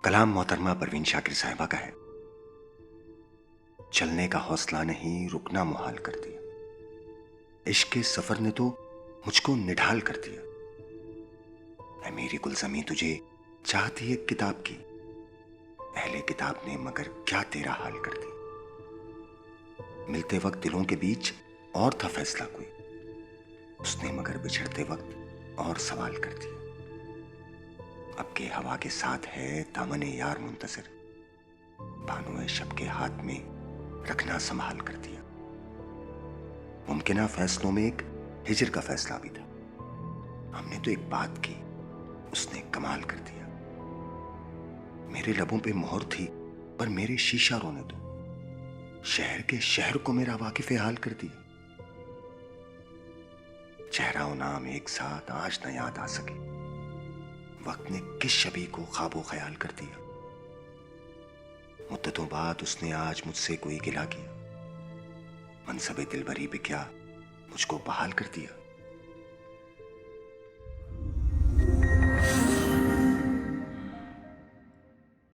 कलाम मोहतरमा परवीन शाकिर साहिबा का है। चलने का हौसला नहीं, रुकना मुहाल कर दिया। इश्क के सफर ने तो मुझको निढाल कर दिया। ऐ मेरी गुलज़मी तुझे चाहती एक किताब की, अहले किताब ने मगर क्या तेरा हाल कर दिया। मिलते वक्त दिलों के बीच और था फैसला कोई, उसने मगर बिछड़ते वक्त और सवाल कर दिया। अब के हवा के साथ है दामने यार मुंतज़िर, बानुए शब के हाथ में रखना संभाल कर दिया। मुमकिना फैसलों में एक हिजर का फैसला भी था। हमने तो एक बात की, उसने कमाल कर दिया। मेरे लबों पे मोहर थी पर मेरे शीशा रोने दो, शहर के शहर को मेरा वाकिफ़े हाल कर दिया। चेहरा और नाम एक साथ आज न याद आ सके, वक्त ने किस शबी को ख्वाबो ख्याल कर दिया। मुद्दतों बाद उसने आज मुझसे कोई गिला किया, मनसबे दिलबरी पे क्या मुझको बहाल कर दिया।